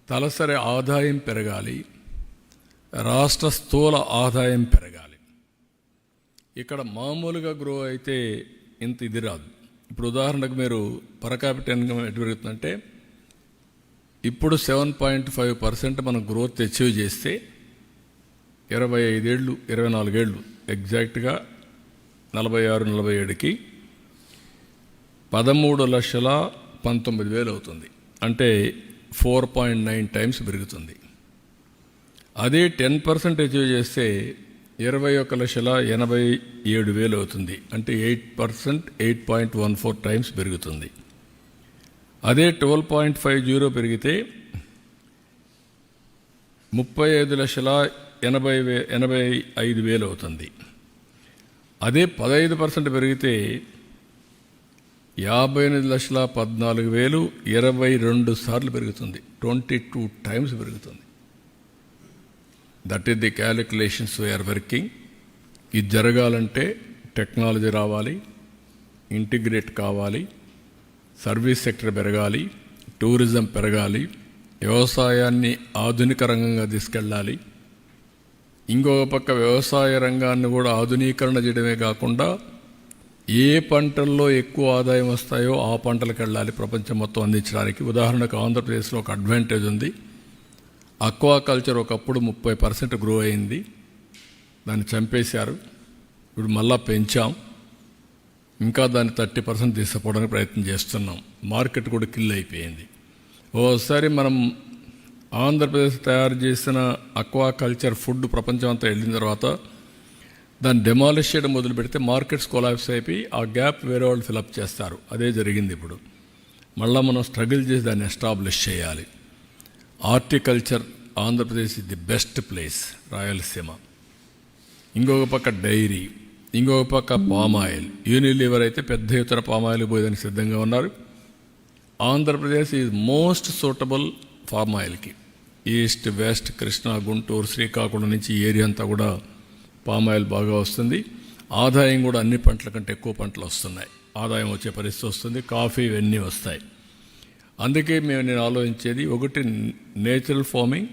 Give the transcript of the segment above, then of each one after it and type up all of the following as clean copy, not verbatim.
తలసరి ఆదాయం పెరగాలి, రాష్ట్ర స్థూల ఆదాయం పెరగాలి. ఇక్కడ మామూలుగా గ్రో అయితే ఇంత ఇది రాదు. ఇప్పుడు ఉదాహరణకు మీరు పర్ క్యాపిటల్ ఇన్కమ్ ఎటు పెరుగుతుందంటే ఇప్పుడు 7.5% మనం గ్రోత్ అచీవ్ చేస్తే 25 ఏళ్ళు 24 ఏళ్ళు ఎగ్జాక్ట్గా 46-47కి 13,19,000 అవుతుంది. అంటే 4.9 టైమ్స్ పెరుగుతుంది. అదే 10% అచీవ్ చేస్తే 21,87,000 అవుతుంది. అంటే 8% 8.14 టైమ్స్ పెరుగుతుంది. అదే 12.50 పెరిగితే 35,85,000 అవుతుంది. అదే 15% పెరిగితే 58,14,000 22 సార్లు పెరుగుతుంది. 22 టైమ్స్ పెరుగుతుంది. That is the calculations we are working. ఇది జరగాలంటే టెక్నాలజీ రావాలి, ఇంటిగ్రేట్ కావాలి, సర్వీస్ సెక్టర్ పెరగాలి, టూరిజం పెరగాలి, వ్యవసాయాన్ని ఆధునిక రంగంగా తీసుకెళ్ళాలి. ఇంకొక పక్క వ్యవసాయ రంగాన్ని కూడా ఆధునీకరణ చేయడమే కాకుండా ఏ పంటల్లో ఎక్కువ ఆదాయం వస్తాయో ఆ పంటలకు వెళ్ళాలి ప్రపంచం మొత్తం అందించడానికి. ఉదాహరణకు ఆంధ్రప్రదేశ్లో ఒక అడ్వాంటేజ్ ఉంది. అక్వాకల్చర్ ఒకప్పుడు 30% గ్రో అయింది, దాన్ని చంపేశారు. ఇప్పుడు మళ్ళా పెంచాం, ఇంకా దాన్ని 30% తీసుకుపోవడానికి ప్రయత్నం చేస్తున్నాం. మార్కెట్ కూడా కిల్ అయిపోయింది. ఓసారి మనం ఆంధ్రప్రదేశ్ తయారు చేసిన అక్వాకల్చర్ ఫుడ్ ప్రపంచం అంతా వెళ్ళిన తర్వాత దాన్ని డెమాలిష్ చేయడం మొదలు పెడితే మార్కెట్స్ కొలాప్స్ అయిపోయి ఆ గ్యాప్ వేరే వాళ్ళు ఫిలప్ చేస్తారు. అదే జరిగింది. ఇప్పుడు మళ్ళీ మనం స్ట్రగుల్ చేసి దాన్ని ఎస్టాబ్లిష్ చేయాలి. Horticulture Andhra Pradesh is the best place, Rayalaseema. ఇంకొక పక్క డైరీ, ఇంకొక పక్క పామాయిల్. యూనిలివర్ అయితే పెద్ద ఎత్తున పామాయిల్ పోయేదానికి సిద్ధంగా ఉన్నారు. ఆంధ్రప్రదేశ్ ఈజ్ మోస్ట్ సూటబుల్ పామాయిల్కి. ఈస్ట్ వెస్ట్ కృష్ణా గుంటూరు శ్రీకాకుళం నుంచి ఈ ఏరియా అంతా కూడా పామాయిల్ బాగా వస్తుంది. ఆదాయం కూడా అన్ని పంటల కంటే ఎక్కువ పంటలు వస్తున్నాయి. ఆదాయం వచ్చే పరిస్థితి వస్తుంది. కాఫీ ఇవన్నీ వస్తాయి. అందుకే నేను ఆలోచించేది ఒకటి natural farming,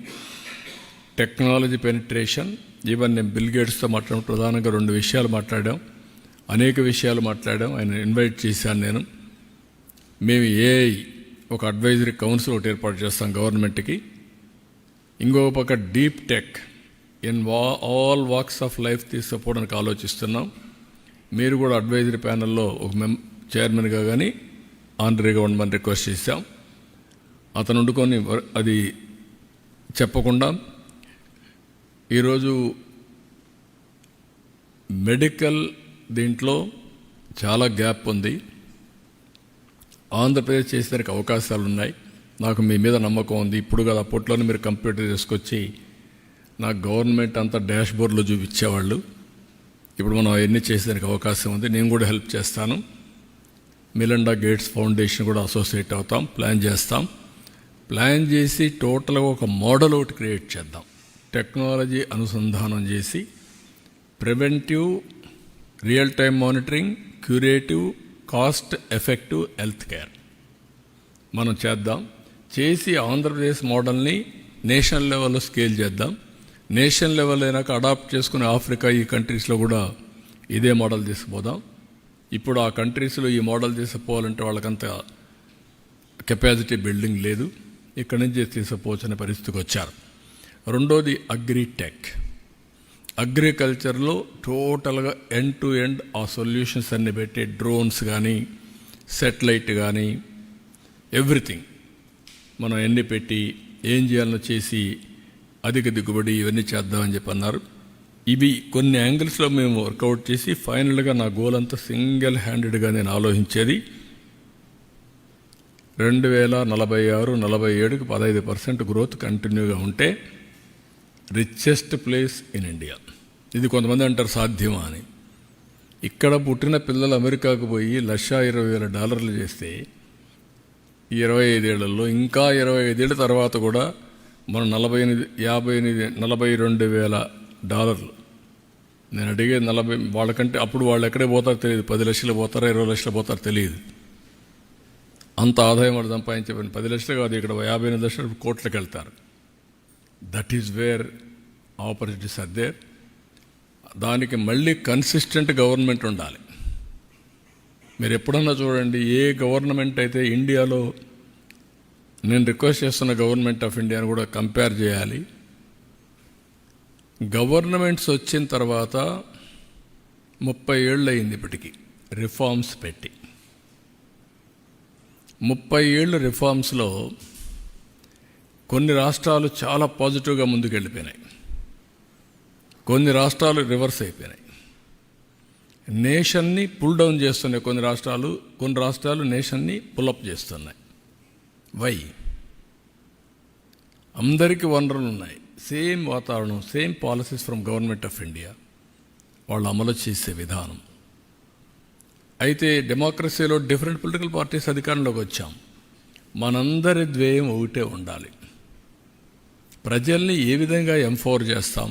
technology penetration. Even నేను బిల్ గేట్స్తో మాట్లాడడం ప్రధానంగా 2 విషయాలు మాట్లాడాం, అనేక విషయాలు మాట్లాడాం. ఆయన ఇన్వైట్ చేశాను నేను. మేము ఏఐ ఒక అడ్వైజరీ కౌన్సిల్ ఒకటి ఏర్పాటు చేస్తాం గవర్నమెంట్కి. ఇంకొక పక్క deep tech in all walks of life తీసుకుపోవడానికి ఆలోచిస్తున్నాం. మీరు కూడా అడ్వైజరీ ప్యానెల్లో ఒక చైర్మన్గా కానీ ఆనరీగా ఉండమని రిక్వెస్ట్ చేశాం. అతను వండుకొని అది చెప్పకుండా ఈరోజు మెడికల్ దీంట్లో చాలా గ్యాప్ ఉంది. ఆంధ్రప్రదేశ్ చేసేదానికి అవకాశాలు ఉన్నాయి. నాకు మీ మీద నమ్మకం ఉంది. ఇప్పుడు కదా అప్పట్లోనే మీరు కంప్యూటర్ తీసుకొచ్చి నాకు గవర్నమెంట్ అంతా డాష్ బోర్డ్లో చూపించేవాళ్ళు. ఇప్పుడు మనం అవన్నీ చేసేదానికి అవకాశం ఉంది. నేను కూడా హెల్ప్ చేస్తాను. మిలిండా గేట్స్ ఫౌండేషన్ కూడా అసోసియేట్ అవుతాం, ప్లాన్ చేస్తాం. ప్లాన్ చేసి టోటల్గా ఒక మోడల్ ఒకటి క్రియేట్ చేద్దాం. టెక్నాలజీ అనుసంధానం చేసి preventive, real time monitoring, curative, cost effective health care మనం చేద్దాం. చేసి ఆంధ్రప్రదేశ్ మోడల్ని నేషనల్ లెవెల్లో స్కేల్ చేద్దాం. నేషనల్ లెవెల్ అయినాక అడాప్ట్ చేసుకుని ఆఫ్రికా ఈ కంట్రీస్లో కూడా ఇదే మోడల్ తీసుకుపోదాం. ఇప్పుడు ఆ కంట్రీస్లో ఈ మోడల్ తీసుకుపోవాలంటే వాళ్ళకంత కెపాసిటీ బిల్డింగ్ లేదు. ఇక్కడి నుంచి తీసుకుపోవచ్చనే పరిస్థితికి వచ్చారు. రెండోది అగ్రిటెక్. అగ్రికల్చర్లో టోటల్గా ఎండ్ టు ఎండ్ ఆ సొల్యూషన్స్ అన్ని పెట్టి డ్రోన్స్ కానీ సెటిలైట్ కానీ ఎవ్రీథింగ్ మనం ఎన్ని పెట్టి ఏం చేయాలనో చేసి అధిక దిగుబడి ఇవన్నీ చేద్దామని చెప్పి అన్నారు. ఇవి కొన్ని యాంగిల్స్లో మేము వర్కౌట్ చేసి ఫైనల్గా నా గోల్ అంతా సింగిల్ హ్యాండెడ్గా నేను ఆలోచించేది 2046-47కి 15% గ్రోత్ కంటిన్యూగా ఉంటే రిచెస్ట్ ప్లేస్ ఇన్ ఇండియా. ఇది కొంతమంది అంటారు సాధ్యమా అని. ఇక్కడ పుట్టిన పిల్లలు అమెరికాకు పోయి $1,20,000 చేస్తే ఈ 25 ఏళ్లలో ఇంకా 25 ఏళ్ళ తర్వాత కూడా మనం 42,000 నేను అడిగే 40 వాళ్ళకంటే అప్పుడు వాళ్ళు ఎక్కడే పోతారో తెలియదు. 10 లక్షలు పోతారా 20 లక్షలు పోతారో తెలియదు. అంత ఆదాయం వాళ్ళు సంపాదించబడిన 10 లక్షలు కాదు, ఇక్కడ 58 లక్షలు కోట్లకు వెళ్తారు. That is where opportunities are there. దానికి మళ్ళీ కన్సిస్టెంట్ గవర్నమెంట్ ఉండాలి. మీరు ఎప్పుడన్నా చూడండి, ఏ గవర్నమెంట్ అయితే ఇండియాలో, నేను రిక్వెస్ట్ చేస్తున్న గవర్నమెంట్ ఆఫ్ ఇండియాను కూడా కంపేర్ చేయాలి. గవర్నమెంట్స్ వచ్చిన తర్వాత 30 ఏళ్ళు అయింది ఇప్పటికీ రిఫార్మ్స్ పెట్టి. 30 ఏళ్ళు రిఫార్మ్స్లో కొన్ని రాష్ట్రాలు చాలా పాజిటివ్గా ముందుకెళ్ళిపోయినాయి, కొన్ని రాష్ట్రాలు రివర్స్ అయిపోయినాయి. నేషన్ని పుల్ డౌన్ చేస్తున్నాయి కొన్ని రాష్ట్రాలు నేషన్ని పుల్అప్ చేస్తున్నాయి. వై? అందరికీ వనరులు ఉన్నాయి, సేమ్ వాతావరణం, same policies from government of India, వాళ్ళు అమలు చేసే విధానం. అయితే డెమోక్రసీలో డిఫరెంట్ పొలిటికల్ పార్టీస్ అధికారంలోకి వచ్చాం. మనందరి ధ్యేయం ఒకటే ఉండాలి. ప్రజల్ని ఏ విధంగా ఎంపవర్ చేస్తాం,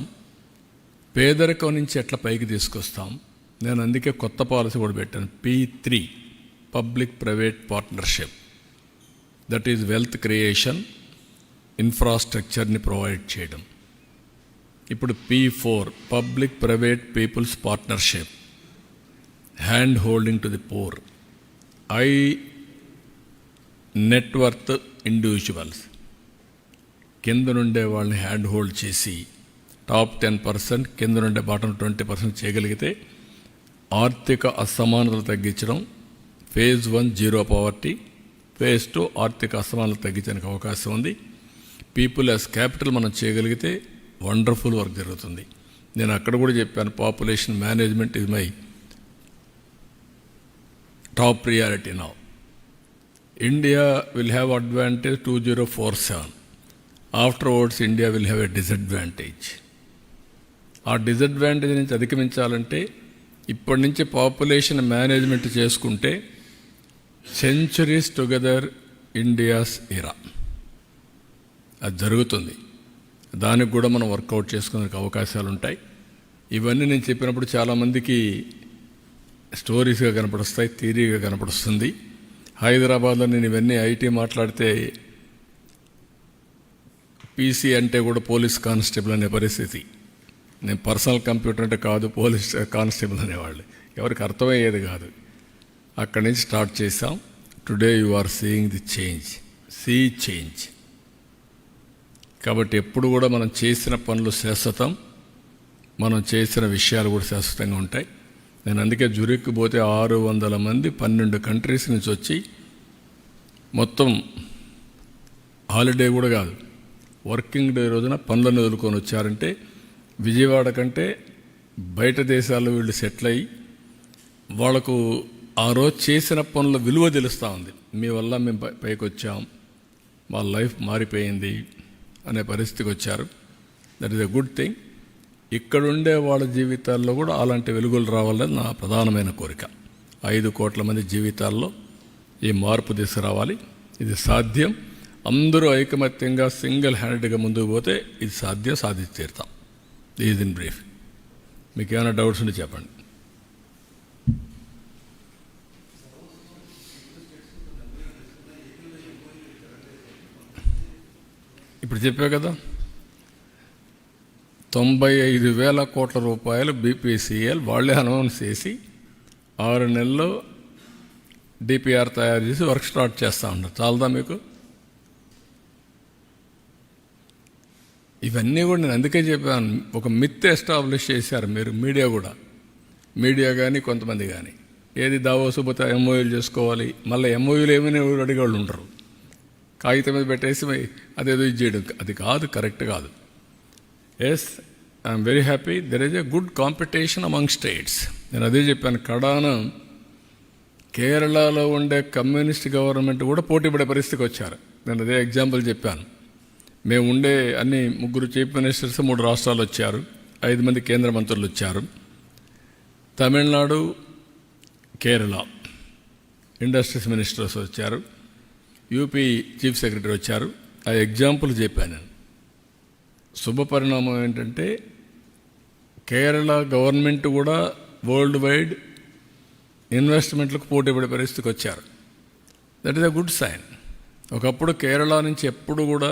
పేదరికం నుంచి ఎట్లా పైకి తీసుకొస్తాం. నేను అందుకే కొత్త పాలసీ కూడా పెట్టాను, P3, public private partnership. That is wealth creation, ఇన్ఫ్రాస్ట్రక్చర్ని ప్రొవైడ్ చేయడం. ఇప్పుడు P4, public private people's partnership, hand holding to the poor, high net worth individuals. కింద నుండే వాళ్ళని హ్యాండ్ హోల్డ్ చేసి టాప్ 10%, కింద నుండే బాటం 20% చేయగలిగితే ఆర్థిక అసమానతలు తగ్గించడం. ఫేజ్ 1 జీరో పవర్టీ, ఫేజ్ 2 ఆర్థిక అసమానతలు తగ్గించడానికి అవకాశం ఉంది. పీపుల్ యాజ్ క్యాపిటల్ మనం చేయగలిగితే వండర్ఫుల్ వర్క్ జరుగుతుంది. నేను అక్కడ కూడా చెప్పాను, population management is my top priority now. India will have advantage 2047. Afterwards India will have a disadvantage. ఆ డిసడ్వాంటేజ్ నుంచి అధిగమించాలంటే ఇప్పటి నుంచి పాపులేషన్ మేనేజ్మెంట్ చేసుకుంటే సెంచురీస్ టుగెదర్ ఇండియాస్ ఇరా, అది జరుగుతుంది. దానికి కూడా మనం వర్కౌట్ చేసుకునే అవకాశాలు ఉంటాయి. ఇవన్నీ నేను చెప్పినప్పుడు చాలామందికి స్టోరీస్గా కనపడుస్తాయి, థియరీగా కనపడుస్తుంది. హైదరాబాద్లో నేను ఇవన్నీ ఐటీ మాట్లాడితే పీసీ అంటే కూడా పోలీస్ కానిస్టేబుల్ అనే పరిస్థితి. నేను పర్సనల్ కంప్యూటర్ అంటే కాదు, పోలీస్ కానిస్టేబుల్ అనేవాళ్ళు, ఎవరికి అర్థమయ్యేది కాదు. అక్కడి నుంచి స్టార్ట్ చేసాం. Today you are seeing the change, sea change. కాబట్టి ఎప్పుడు కూడా మనం చేసిన పనులు శాశ్వతం, మనం చేసిన విషయాలు కూడా శాశ్వతంగా ఉంటాయి. నేను అందుకే జురిక్కి పోతే 600 మంది 12 కంట్రీస్ నుంచి వచ్చి, మొత్తం హాలిడే కూడా కాదు, వర్కింగ్ డే రోజున పనులను వదులుకొని వచ్చారంటే విజయవాడ కంటే బయట దేశాల్లో వీళ్ళు సెటిల్ అయ్యి వాళ్ళకు ఆ రోజు చేసిన పనుల విలువ తెలుస్తూ ఉంది. మీ వల్ల మేము పైకి వచ్చాం, వాళ్ళ లైఫ్ మారిపోయింది అనే పరిస్థితికి వచ్చారు. That is a good thing. ఇక్కడుండే వాళ్ళ జీవితాల్లో కూడా అలాంటి వెలుగులు రావాలని నా ప్రధానమైన కోరిక. 5 కోట్ల మంది జీవితాల్లో ఈ మార్పు తీసుకురావాలి. ఇది సాధ్యం. అందరూ ఐకమత్యంగా సింగిల్ హ్యాండెడ్గా ముందుకు పోతే ఇది సాధించి తీరుతాం. Is in brief. మీకు ఏమైనా డౌట్స్ ఉంటే చెప్పండి. ఇప్పుడు చెప్పా కదా, 95,000 కోట్ల రూపాయలు బీపీసీఎల్ వాళ్ళే అనౌన్స్ చేసి 6 నెలల్లో డిపిఆర్ తయారు చేసి వర్క్ స్టార్ట్ చేస్తూ ఉంటారు. చాలదా మీకు? ఇవన్నీ కూడా నేను అందుకే చెప్పాను, ఒక మిత్ ఎస్టాబ్లిష్ చేశారు మీరు, మీడియా కానీ కొంతమంది కానీ. ఏది దావోసు పోతే ఎంఓయూలు చేసుకోవాలి, మళ్ళీ ఎంఓయూలు ఏమైనా అడిగేవాళ్ళు ఉండరు. కాగితం మీద పెట్టేసి అదేదో ఇది చేయడం, అది కాదు, కరెక్ట్ కాదు. Yes, I'm very happy there is a good competition among states. నేను అదే చెప్పాను. కడాన కేరళలో ఉండే కమ్యూనిస్ట్ గవర్నమెంట్ కూడా పోటీపడే పరిస్థితికి వచ్చారు. నేను అదే ఎగ్జాంపుల్ చెప్పాను. మేము ఉండే అన్ని 3 చీఫ్ మినిస్టర్స్ 3 రాష్ట్రాలు వచ్చారు, 5 మంది కేంద్ర మంత్రులు వచ్చారు. తమిళనాడు, కేరళ ఇండస్ట్రీస్ మినిస్టర్స్ వచ్చారు, యూపీ చీఫ్ సెక్రటరీ వచ్చారు. ఆ ఎగ్జాంపుల్ చెప్పాను నేను. శుభ పరిణామం ఏంటంటే కేరళ గవర్నమెంట్ కూడా వరల్డ్ వైడ్ ఇన్వెస్ట్మెంట్లకు పోటీపడే పరిస్థితికి వచ్చారు. That is a good sign. ఒకప్పుడు కేరళ నుంచి ఎప్పుడు కూడా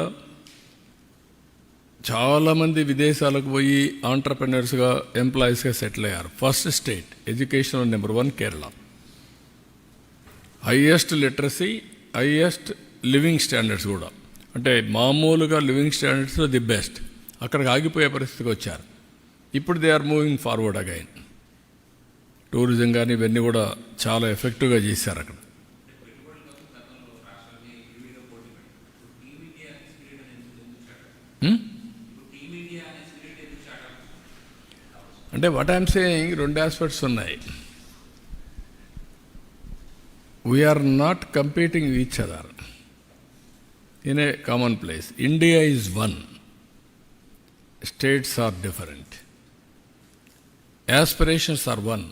చాలామంది విదేశాలకు పోయి ఆంటర్ప్రెనర్స్గా ఎంప్లాయీస్గా సెటిల్ అయ్యారు. First state education number 1 Kerala. Highest literacy, highest living standards కూడా, అంటే మామూలుగా లివింగ్ స్టాండర్డ్స్లో ది బెస్ట్. అక్కడికి ఆగిపోయే పరిస్థితికి వచ్చారు. ఇప్పుడు they are moving forward again. Tourism కానీ ఇవన్నీ కూడా చాలా ఎఫెక్టివ్గా చేశారు అక్కడ. అంటే వాట్ ఐఎమ్ సేయింగ్, 2 ఆస్పెక్ట్స్ ఉన్నాయి. We are not competing each other in a common place. India is one, states are different, aspirations are one,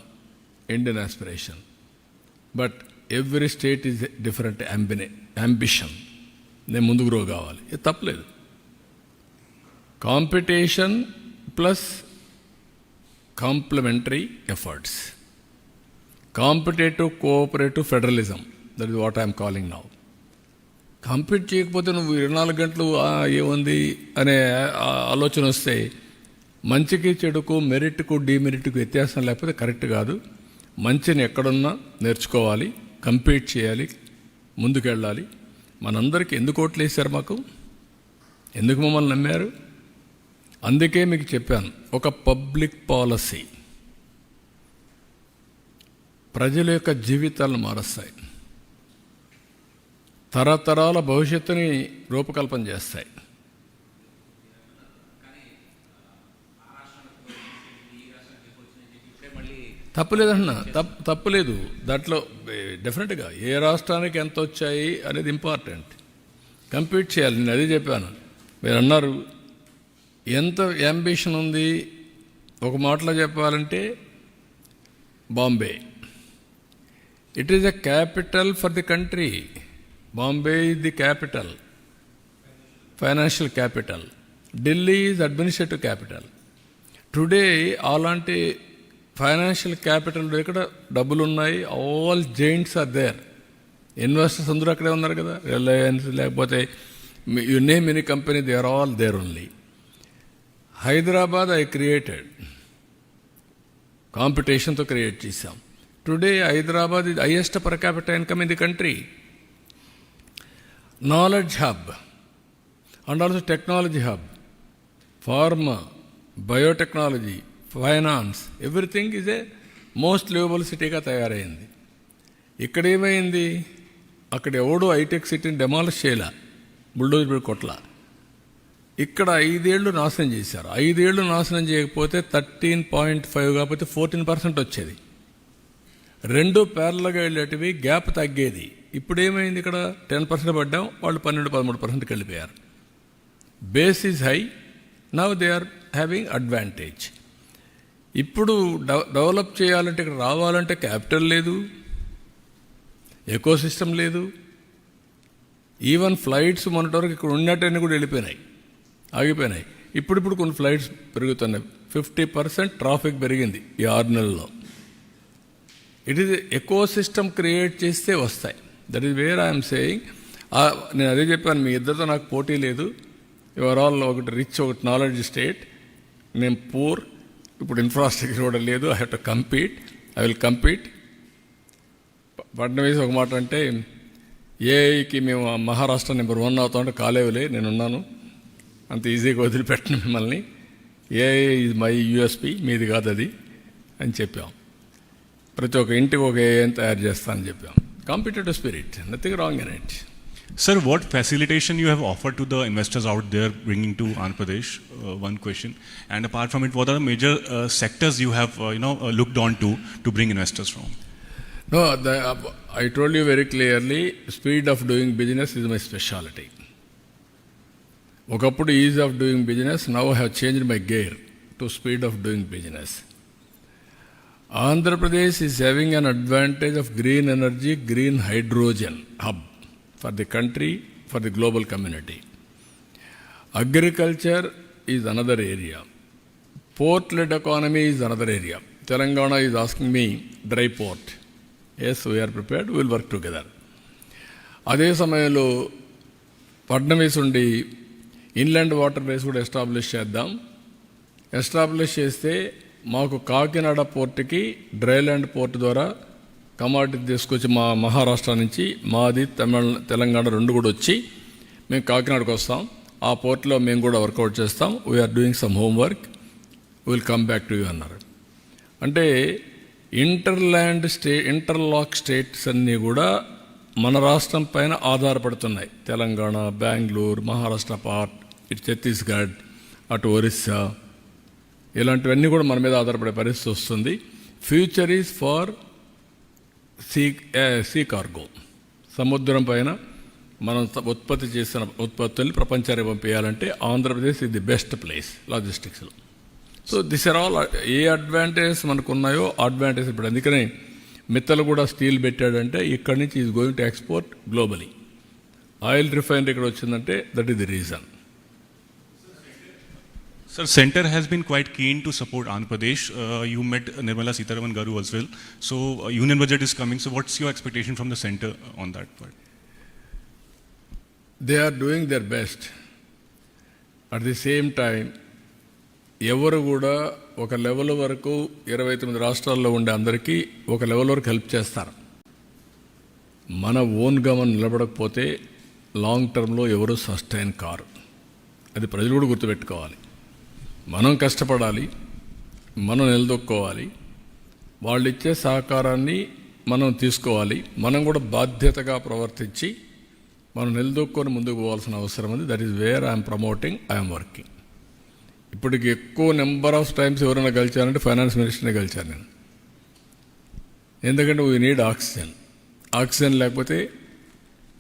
Indian aspiration, but every state is different ambition. నేను ముందుకు గ్రో కావాలి, ఇది తప్పలేదు. Competition plus complementary efforts, competitive cooperative federalism, that is what I'm calling now. Compete చేయకపోతే నువ్వు 24 గంటలు ఏముంది అనే ఆలోచన వస్తే మంచికి చెడుకు, మెరిట్కు డిమెరిట్కు వ్యత్యాసం లేకపోతే కరెక్ట్ కాదు. మంచిని ఎక్కడున్నా నేర్చుకోవాలి, కంపీట్ చేయాలి, ముందుకెళ్ళాలి. మనందరికీ ఎందుకు ఓట్లు వేశారు? మాకు ఎందుకు మమ్మల్ని నమ్మారు? అందుకే మీకు చెప్పాను, ఒక పబ్లిక్ పాలసీ ప్రజల యొక్క జీవితాలను మారుస్తాయి, తరతరాల భవిష్యత్తుని రూపకల్పన చేస్తాయి. తప్పులేదన్నా, తప్పులేదు. దాంట్లో డెఫినెట్గా ఏ రాష్ట్రానికి ఎంత వచ్చాయి అనేది ఇంపార్టెంట్. కంపీట్ చేయాలి. నేను అదే చెప్పాను. మీరు అన్నారు ఎంత యాంబిషన్ ఉంది. ఒక మాటలో చెప్పాలంటే Bombay, it is a capital for the country. Bombay is the capital, financial capital. Delhi is administrative capital. Today అలాంటి ఫైనాన్షియల్ క్యాపిటల్ ఎక్కడ డబ్బులు ఉన్నాయి, all giants are there. Investors అందరూ అక్కడే ఉన్నారు కదా. రిలయన్స్ లేకపోతే you name any company, they are all there only. Hyderabad I created, కాంపిటీషన్తో క్రియేట్ చేశాం. Today Hyderabad is highest per capita income in the country. Knowledge hub and also technology hub, pharma, biotechnology, finance, everything is a most liveable సిటీగా తయారైంది. ఇక్కడ ఏమైంది? అక్కడ ఎవడో hitech సిటీని demolish చేయలే, బుల్డోజర్ కొట్ల. ఇక్కడ 5 ఏళ్ళు నాశనం చేశారు. 5 ఏళ్ళు నాశనం చేయకపోతే 13.5 కాకపోతే 14% వచ్చేది. 2 ప్యారల్గా వెళ్ళేటివి, గ్యాప్ తగ్గేది. ఇప్పుడు ఏమైంది? ఇక్కడ 10% పడ్డాం, వాళ్ళు 12-13%కి వెళ్ళిపోయారు. Base is high, now they are having advantage. ఇప్పుడు డెవలప్ చేయాలంటే, ఇక్కడ రావాలంటే క్యాపిటల్ లేదు, ఎకో సిస్టమ్ లేదు. ఈవెన్ ఫ్లైట్స్ మొన్నటి వరకు ఇక్కడ ఉన్నట్టన్నీ కూడా వెళ్ళిపోయినాయి, ఆగిపోయినాయి. ఇప్పుడు కొన్ని ఫ్లైట్స్ పెరుగుతున్నాయి. 50% ట్రాఫిక్ పెరిగింది ఈ 6 నెలల్లో. It is eco system create చేస్తే వస్తాయి. That is where I'm saying. నేను అదే చెప్పాను, మీ ఇద్దరితో నాకు పోటీ లేదు. యువర్ ఆల్ ఒకటి రిచ్, ఒకటి నాలెడ్జ్ స్టేట్, నేను పూర్. ఇప్పుడు ఇన్ఫ్రాస్ట్రక్చర్ కూడా లేదు. I have to compete, I will compete. Fadnavis ఒక మాట అంటే, ఏఐకి మేము మహారాష్ట్ర నెంబర్ 1 అవుతామంటే కాలేవులే, నేనున్నాను, అంత ఈజీగా వదిలిపెట్టను మిమ్మల్ని. ఏఐ ఈజ్ మై యూఎస్పీ, మీది కాదు అది అని చెప్పాం. ప్రతి ఒక్క ఇంటికి ఒక ఏఐ తయారు చేస్తానని చెప్పాం. Competitive spirit, nothing wrong in it. Sir, what facilitation you have offered to the investors out there bringing to Andhra Pradesh? One question. And apart from it, what are the major sectors you have looked on to bring investors from? No, I told you very clearly, speed of doing business is my specialty. ఒకప్పుడు is of doing business, now I have changed my gear to speed of doing business. Andhra Pradesh is having an advantage of green energy, green hydrogen hub for the country, for the global community. Agriculture is another area. Port-led economy is another area. Telangana is asking me dry port. Yes, we are prepared, we will work together. అదే సమయంలో ఫడ్నవీస్ ఉండి inland water ways కూడా establish చేద్దాం. Establish చేస్తే మాకు కాకినాడ పోర్టుకి dryland port ద్వారా commodity తీసుకొచ్చి మా మహారాష్ట్ర నుంచి మాది తెలంగాణ రెండు కూడా వచ్చి మేము కాకినాడకు వస్తాం. ఆ పోర్ట్లో మేము కూడా వర్కౌట్ చేస్తాం. We are doing some homework, will come back to you అన్నారు. అంటే ఇంటర్లాక్ స్టేట్స్ అన్నీ కూడా మన రాష్ట్రం పైన ఆధారపడుతున్నాయి. తెలంగాణ, బెంగళూరు, మహారాష్ట్ర పార్ట్, ఇటు ఛత్తీస్గఢ్, అటు ఒరిస్సా, ఇలాంటివన్నీ కూడా మన మీద ఆధారపడే పరిస్థితి వస్తుంది. Future is for sea cargo. సముద్రం పైన మనం ఉత్పత్తి చేసిన ఉత్పత్తుల్ని ప్రపంచానికి పంపించాలంటే ఆంధ్రప్రదేశ్ ఇది ది బెస్ట్ ప్లేస్ లాజిస్టిక్స్లో. సో దిస్ ఆర్ ఆల్ ఏ అడ్వాంటేజెస్ మనకు ఉన్నాయో అడ్వాంటేజ్ ఇప్పుడు. అందుకనే మిత్తలు కూడా స్టీల్ పెట్టాడంటే ఇక్కడి నుంచి is going to export globally. Oil refinery ఇక్కడ వచ్చిందంటే that is the reason. Sir, Center has been quite keen to support Andhra Pradesh. You met Nirmala Sitharaman Garu as well. So, union budget is coming. So, what's your expectation from the center on that part? They are doing their best. At the same time, ఎవరు కూడా ఒక level వరకు 29 రాష్ట్రాల్లో ఉండే అందరికీ ఒక level వరకు help చేస్తారు. మన ఓన్గా మనం నిలబడకపోతే లాంగ్ టర్మ్లో ఎవరు సస్టైన్ కారు. అది ప్రజలు కూడా గుర్తుపెట్టుకోవాలి. మనం కష్టపడాలి, మనం నిలదొక్కోవాలి, వాళ్ళు ఇచ్చే సహకారాన్ని మనం తీసుకోవాలి. మనం కూడా బాధ్యతగా ప్రవర్తించి మనం నిలదొక్కొని ముందుకు పోవాల్సిన అవసరం ఉంది. That is where I'm promoting, I'm working. ఇప్పటికి ఎక్కువ నెంబర్ ఆఫ్ టైమ్స్ ఎవరైనా గెలిచారంటే ఫైనాన్స్ మినిస్టర్నే గెలిచాను నేను. ఎందుకంటే వీ నీడ్ ఆక్సిజన్. ఆక్సిజన్ లేకపోతే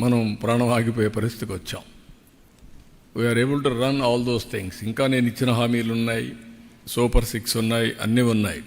మనం ప్రాణం ఆగిపోయే పరిస్థితికి వచ్చాం. We are able to run all those things. ఇంకా నేను ఇచ్చిన హామీలు ఉన్నాయి, సూపర్ 6 ఉన్నాయి, అన్నీ ఉన్నాయి.